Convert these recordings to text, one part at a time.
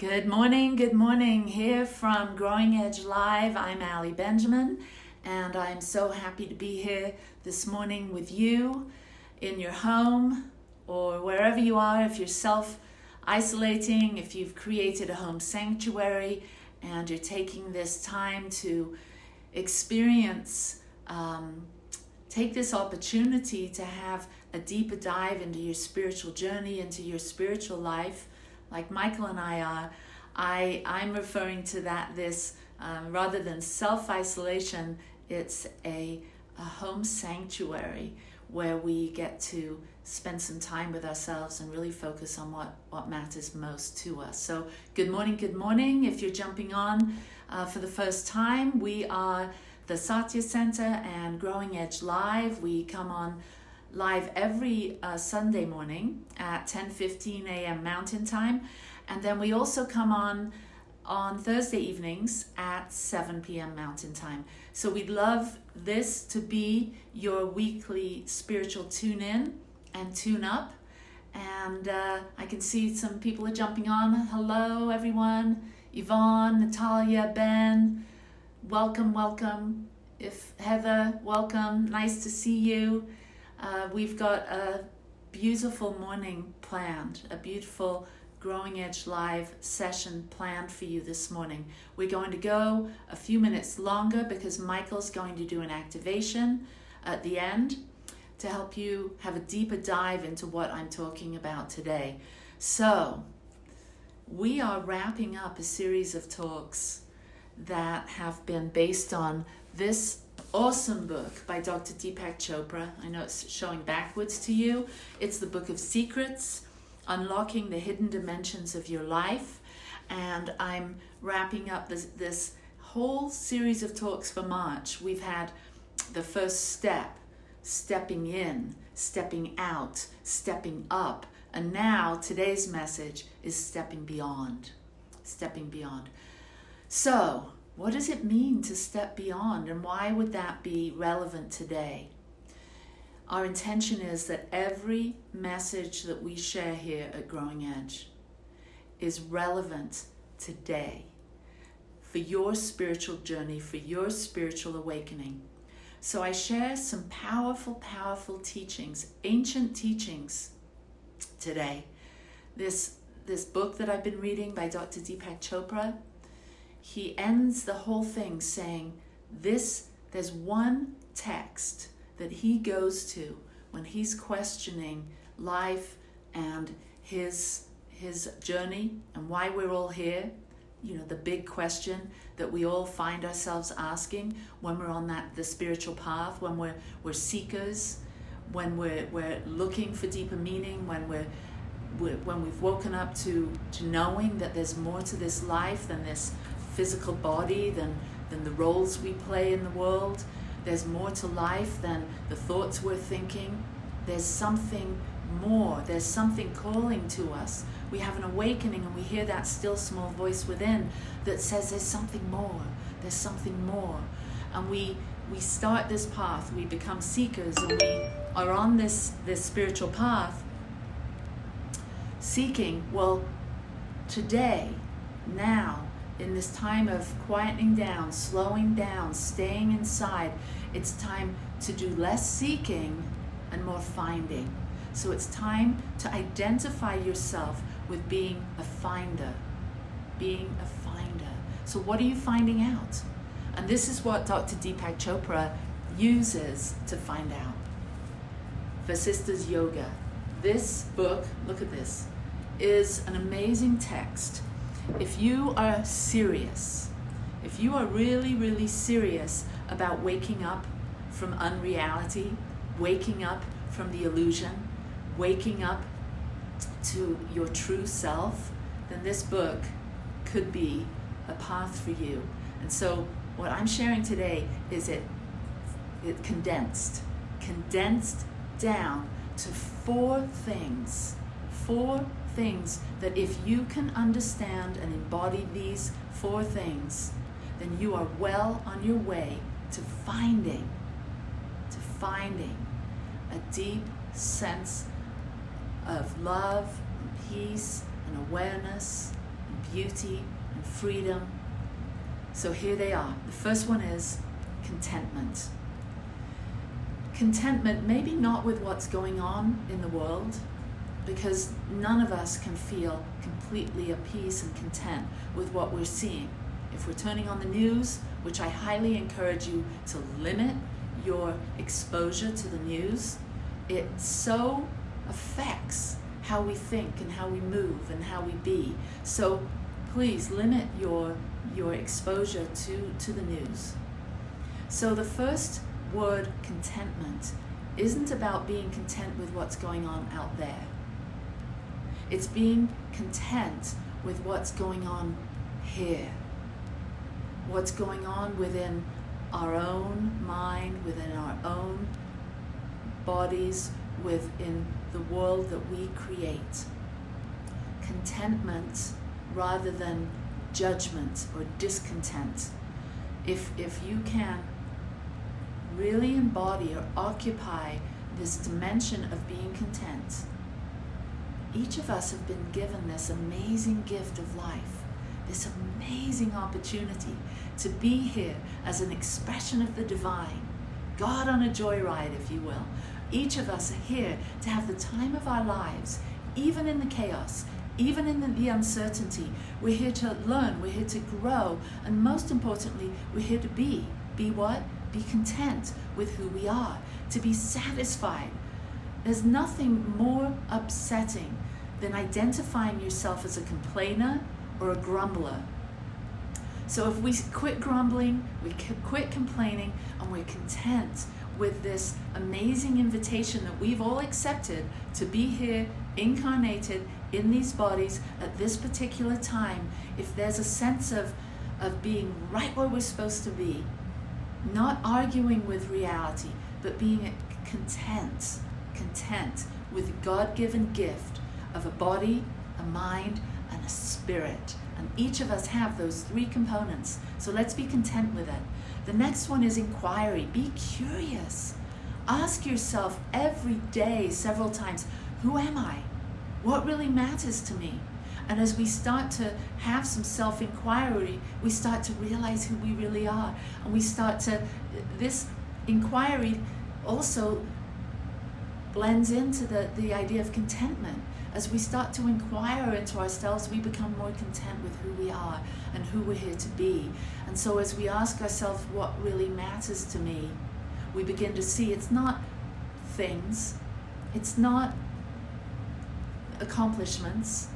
Good morning. Here from Growing Edge Live, I'm Allie Benjamin, and I'm so happy to be here this morning with you in your home or wherever you are. If you're self-isolating, if you've created a home sanctuary and you're taking this time to experience, take this opportunity to have a deeper dive into your spiritual journey, into your spiritual life, like Michael and I are. I'm referring to this rather than self-isolation, it's a home sanctuary where we get to spend some time with ourselves and really focus on what matters most to us. So good morning. If you're jumping on for the first time, we are the Satya Center and Growing Edge Live. We come on live every Sunday morning at 10:15 a.m. Mountain Time, and then we also come on Thursday evenings at 7 p.m. Mountain Time. So we'd love this to be your weekly spiritual tune in and tune up. And I can see some people are jumping on. Hello everyone, Yvonne, Natalia, Ben, welcome. If Heather, welcome, nice to see you. We've got a beautiful morning planned, a beautiful Growing Edge Live session planned for you this morning. We're going to go a few minutes longer because Michael's going to do an activation at the end to help you have a deeper dive into what I'm talking about today. So, we are wrapping up a series of talks that have been based on this awesome book by Dr. Deepak Chopra. I know it's showing backwards to you. It's the Book of Secrets, Unlocking the Hidden Dimensions of Your Life. And I'm wrapping up this whole series of talks for March. We've had the first step, stepping in, stepping out, stepping up. And now today's message is stepping beyond. So, what does it mean to step beyond, and why would that be relevant today? Our intention is that every message that we share here at Growing Edge is relevant today for your spiritual journey, for your spiritual awakening. So I share some powerful teachings, ancient teachings today. This book that I've been reading by Dr. Deepak Chopra, he ends the whole thing saying there's one text that he goes to when he's questioning life and his journey and why we're all here. You know, the big question that we all find ourselves asking when we're on the spiritual path, when we're seekers, when we're looking for deeper meaning, when we've woken up to knowing that there's more to this life than this physical body, than the roles we play in the world. There's more to life than the thoughts we're thinking. There's something more. There's something calling to us. We have an awakening and we hear that still small voice within that says there's something more. There's something more. And we start this path. We become seekers and we are on this spiritual path seeking. Well, today, now, in this time of quietening down, slowing down, staying inside, it's time to do less seeking and more finding. So it's time to identify yourself with being a finder. So what are you finding out? And this is what Dr. Deepak Chopra uses to find out. For Sisters Yoga, this book, look at this, is an amazing text. If you are serious, if you are really serious about waking up from unreality, waking up from the illusion, waking up to your true self, then this book could be a path for you. And so what I'm sharing today is it condensed down to four things that if you can understand and embody these four things, then you are well on your way to finding a deep sense of love, and peace, and awareness, and beauty and freedom. So here they are. The first one is contentment. Contentment, maybe not with what's going on in the world, because none of us can feel completely at peace and content with what we're seeing. If we're turning on the news, which I highly encourage you to limit your exposure to the news, it so affects how we think and how we move and how we be. So please limit your exposure to the news. So the first word, contentment, isn't about being content with what's going on out there. It's being content with what's going on here. What's going on within our own mind, within our own bodies, within the world that we create. Contentment rather than judgment or discontent. If you can really embody or occupy this dimension of being content, each of us have been given this amazing gift of life, this amazing opportunity to be here as an expression of the divine, God on a joyride, if you will. Each of us are here to have the time of our lives, even in the chaos, even in the uncertainty. We're here to learn, we're here to grow, and most importantly, we're here to be. Be what? Be content with who we are, to be satisfied. There's nothing more upsetting than identifying yourself as a complainer or a grumbler. So if we quit grumbling, we quit complaining, and we're content with this amazing invitation that we've all accepted to be here, incarnated in these bodies at this particular time, if there's a sense of being right where we're supposed to be, not arguing with reality, but being content with the God-given gift of a body, a mind, and a spirit. And each of us have those three components. So let's be content with it. The next one is inquiry. Be curious. Ask yourself every day, several times, who am I? What really matters to me? And as we start to have some self-inquiry, we start to realize who we really are. And we start to, this inquiry also blends into the idea of contentment. As we start to inquire into ourselves, we become more content with who we are and who we're here to be. And so as we ask ourselves what really matters to me, we begin to see it's not things, it's not accomplishments.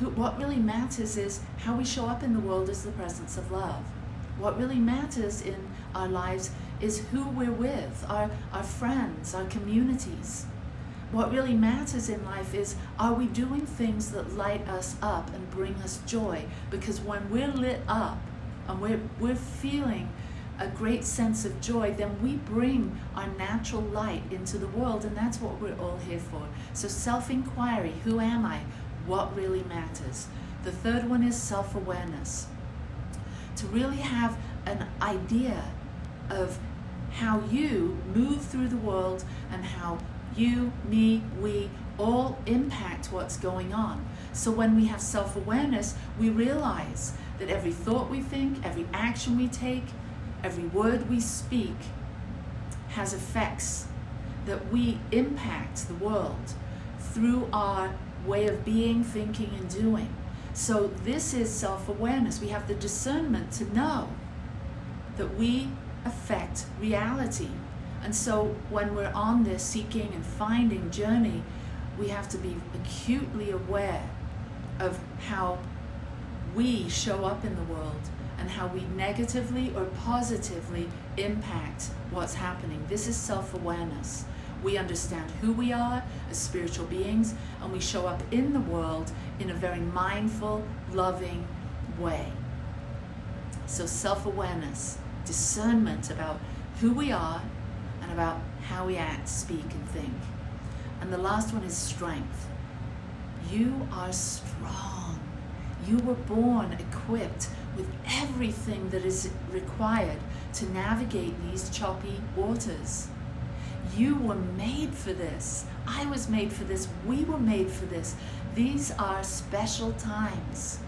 What really matters is how we show up in the world as the presence of love. What really matters in our lives is who we're with, our friends, our communities. What really matters in life is, are we doing things that light us up and bring us joy? Because when we're lit up and we're feeling a great sense of joy, then we bring our natural light into the world, and that's what we're all here for. So self-inquiry, who am I? What really matters? The third one is self-awareness. To really have an idea of how you move through the world and how you, me, we all impact what's going on. So when we have self-awareness, we realize that every thought we think, every action we take, every word we speak has effects, that we impact the world through our way of being, thinking, and doing. So this is self-awareness. We have the discernment to know that we affect reality. And so when we're on this seeking and finding journey, we have to be acutely aware of how we show up in the world and how we negatively or positively impact what's happening. This is self-awareness. We understand who we are as spiritual beings, and we show up in the world in a very mindful, loving way. So self-awareness, discernment about who we are and about how we act, speak, and think. And the last one is strength. You are strong. You were born equipped with everything that is required to navigate these choppy waters. You were made for this. I was made for this. We were made for this. These are special times.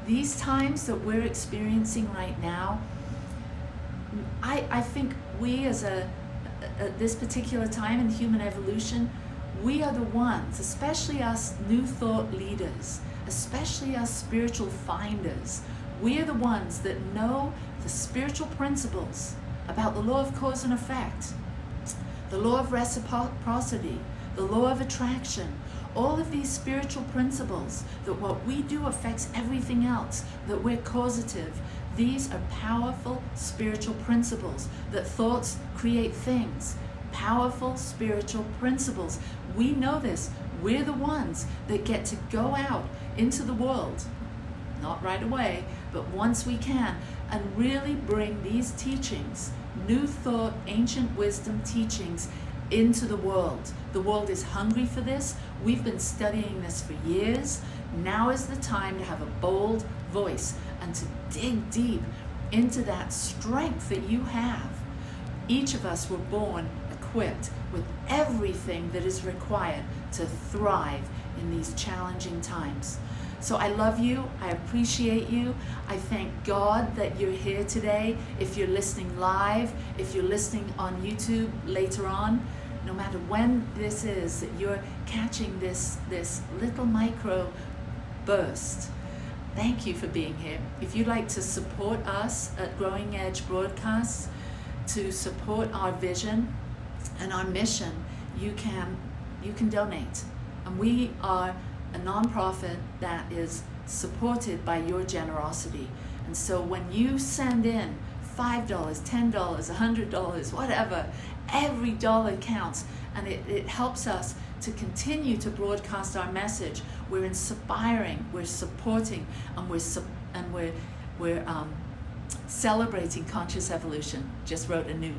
these times that we're experiencing right now, I think we as at this particular time in human evolution, we are the ones, especially us new thought leaders, especially us spiritual finders, we are the ones that know the spiritual principles about the law of cause and effect, the law of reciprocity, the law of attraction, all of these spiritual principles, that what we do affects everything else, that we're causative. These are powerful spiritual principles, that thoughts create things. Powerful spiritual principles. We know this. We're the ones that get to go out into the world, not right away, but once we can, and really bring these teachings, new thought, ancient wisdom teachings, into the world. The world is hungry for this. We've been studying this for years. Now is the time to have a bold voice and to dig deep into that strength that you have. Each of us were born equipped with everything that is required to thrive in these challenging times. So I love you. I appreciate you. I thank God that you're here today. If you're listening live, if you're listening on YouTube later on, no matter when this is, that you're catching this little micro burst. Thank you for being here. If you'd like to support us at Growing Edge Broadcasts, to support our vision and our mission, you can donate. And we are a nonprofit that is supported by your generosity. And so when you send in $5, $10, $100, whatever, every dollar counts, and it helps us to continue to broadcast our message. We're inspiring, we're supporting, and we're celebrating conscious evolution. Just wrote a new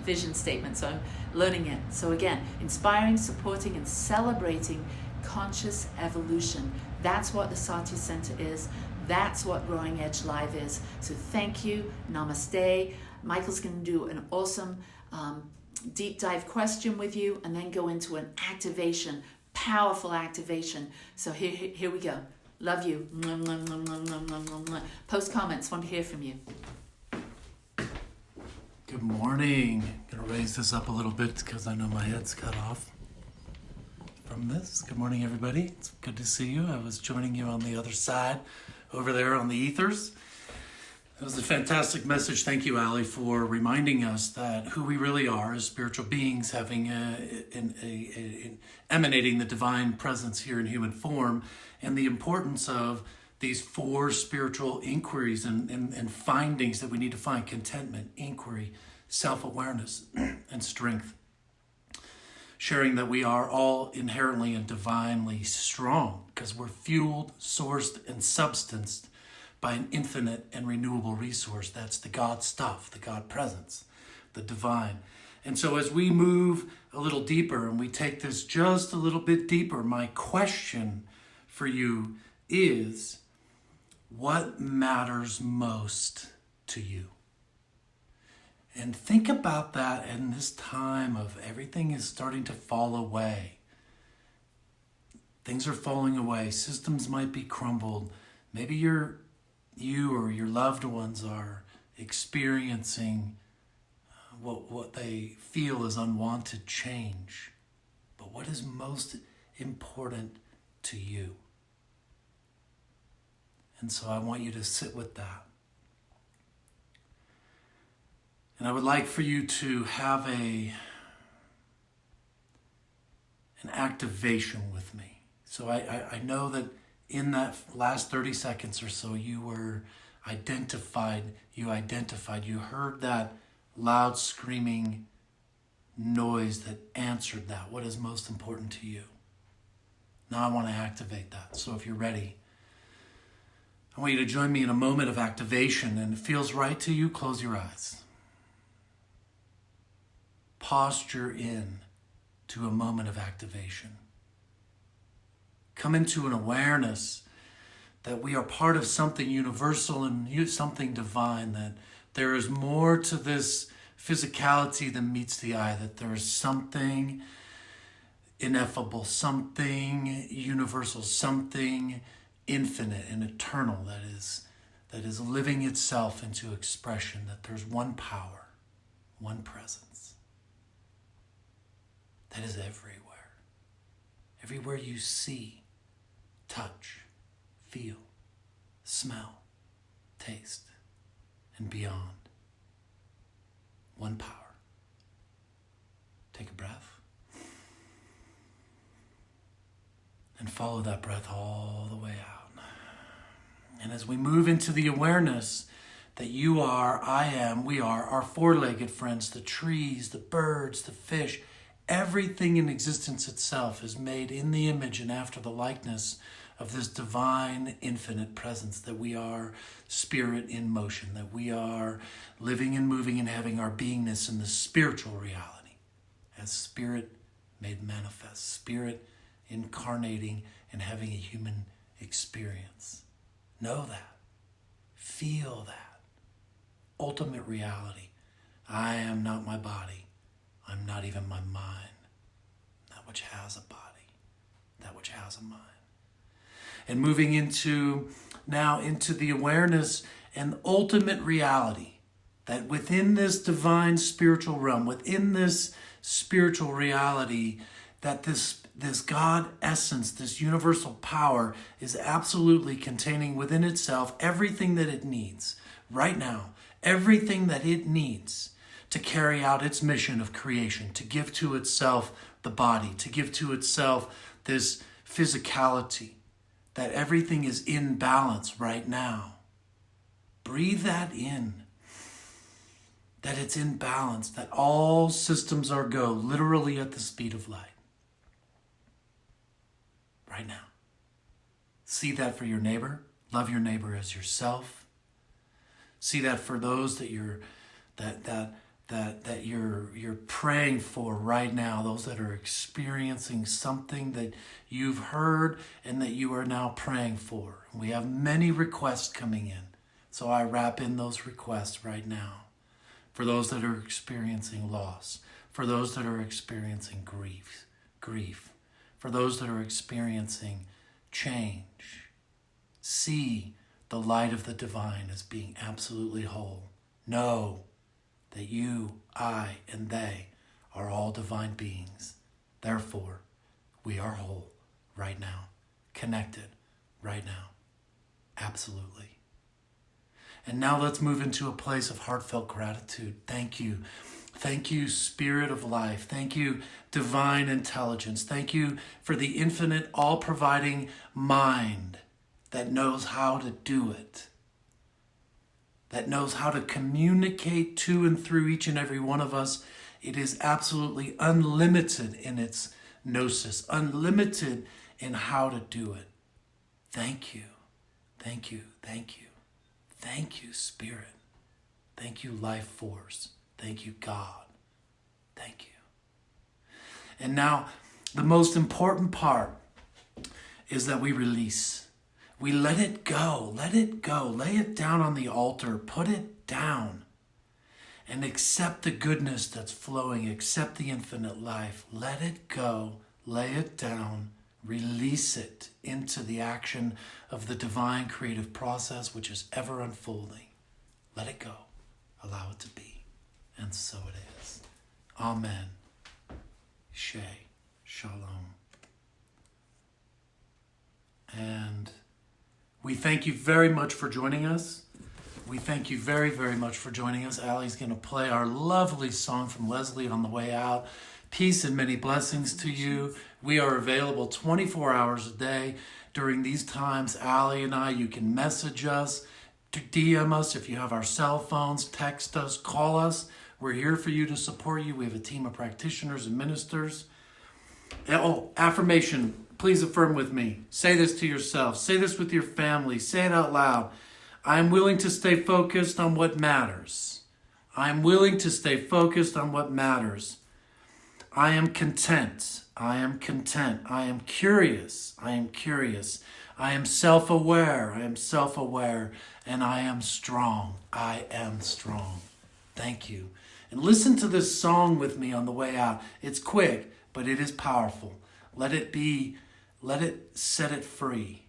vision statement, so I'm learning it. So again, inspiring, supporting, and celebrating conscious evolution. That's what the Satya Center is. That's what Growing Edge Live is. So thank you. Namaste. Michael's going to do an awesome deep dive question with you, and then go into an activation, powerful activation. So here we go. Love you. Post comments. Want to hear from you. Good morning. I'm going to raise this up a little bit because I know my head's cut off from this. Good morning, everybody. It's good to see you. I was joining you on the other side over there on the ethers. It was a fantastic message. Thank you, Allie, for reminding us that who we really are as spiritual beings, having emanating the divine presence here in human form, and the importance of these 4 spiritual inquiries and findings that we need to find: contentment, inquiry, self-awareness, and strength. Sharing that we are all inherently and divinely strong because we're fueled, sourced, and substanced by an infinite and renewable resource. That's the God stuff, the God presence, the divine. And so as we move a little deeper and we take this just a little bit deeper, my question for you is, what matters most to you? And think about that in this time of everything is starting to fall away. Things are falling away. Systems might be crumbled. Maybe you or your loved ones are experiencing what they feel is unwanted change. But what is most important to you? And so I want you to sit with that. And I would like for you to have an activation with me. So I know that in that last 30 seconds or so, you heard that loud screaming noise that answered that. What is most important to you? Now I want to activate that. So if you're ready, I want you to join me in a moment of activation, and it feels right to you, close your eyes. Posture in to a moment of activation. Come into an awareness that we are part of something universal and something divine, that there is more to this physicality than meets the eye, that there is something ineffable, something universal, something infinite and eternal, that is living itself into expression, that there's one power, one presence that is everywhere. Everywhere you see, touch, feel, smell, taste, and beyond. One power. Take a breath. And follow that breath all the way out. And as we move into the awareness that you are, I am, we are, our four-legged friends, the trees, the birds, the fish, everything in existence itself is made in the image and after the likeness of this divine, infinite presence, that we are spirit in motion, that we are living and moving and having our beingness in the spiritual reality as spirit made manifest, spirit incarnating and having a human experience. Know that. Feel that. Ultimate reality. I am not my body. I'm not even my mind. That which has a body. That which has a mind. And moving into the awareness and ultimate reality that within this divine spiritual realm, within this spiritual reality, that this God essence, this universal power is absolutely containing within itself everything that it needs right now, everything that it needs to carry out its mission of creation, to give to itself the body, to give to itself this physicality, that everything is in balance right now. Breathe that in, that it's in balance, that all systems are go, literally at the speed of light. Right now. See that for your neighbor. Love your neighbor as yourself. See that for those that you're praying for right now, those that are experiencing something that you've heard and that you are now praying for. We have many requests coming in, so I wrap in those requests right now. For those that are experiencing loss, for those that are experiencing grief, for those that are experiencing change, see the light of the divine as being absolutely whole. Know that you, I, and they are all divine beings. Therefore, we are whole right now, connected right now. Absolutely. And now let's move into a place of heartfelt gratitude. Thank you. Thank you, Spirit of Life. Thank you, Divine Intelligence. Thank you for the infinite, all-providing mind that knows how to do it, that knows how to communicate to and through each and every one of us. It is absolutely unlimited in its gnosis, unlimited in how to do it. Thank you. Thank you. Thank you. Thank you, Spirit. Thank you, Life Force. Thank you, God. Thank you. And now, the most important part is that we release. We let it go. Let it go. Lay it down on the altar. Put it down. And accept the goodness that's flowing. Accept the infinite life. Let it go. Lay it down. Release it into the action of the divine creative process, which is ever unfolding. Let it go. Allow it to be. And so it is. Amen. Shalom. And we thank you very much for joining us. We thank you very, very much for joining us. Allie's going to play our lovely song from Leslie on the way out. Peace and many blessings to you. We are available 24 hours a day. During these times, Allie and I, you can message us, DM us if you have our cell phones, text us, call us. We're here for you to support you. We have a team of practitioners and ministers. Oh, affirmation. Please affirm with me. Say this to yourself. Say this with your family. Say it out loud. I'm willing to stay focused on what matters. I'm willing to stay focused on what matters. I am content. I am content. I am curious. I am curious. I am self-aware. I am self-aware. And I am strong. I am strong. Thank you. And listen to this song with me on the way out. It's quick, but it is powerful. Let it set it free.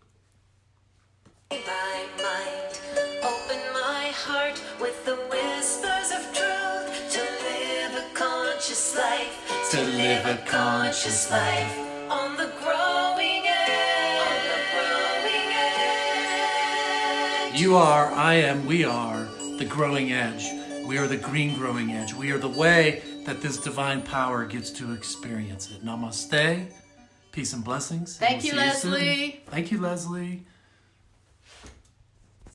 My mind, open my heart with the whispers of truth to live a conscious life, To live a conscious life on the growing edge, on the growing edge. You are, I am, we are the growing edge. We are the green growing edge. We are the way that this divine power gets to experience it. Namaste. Peace and blessings. Thank We'll you, see soon. Leslie. Thank you, Leslie.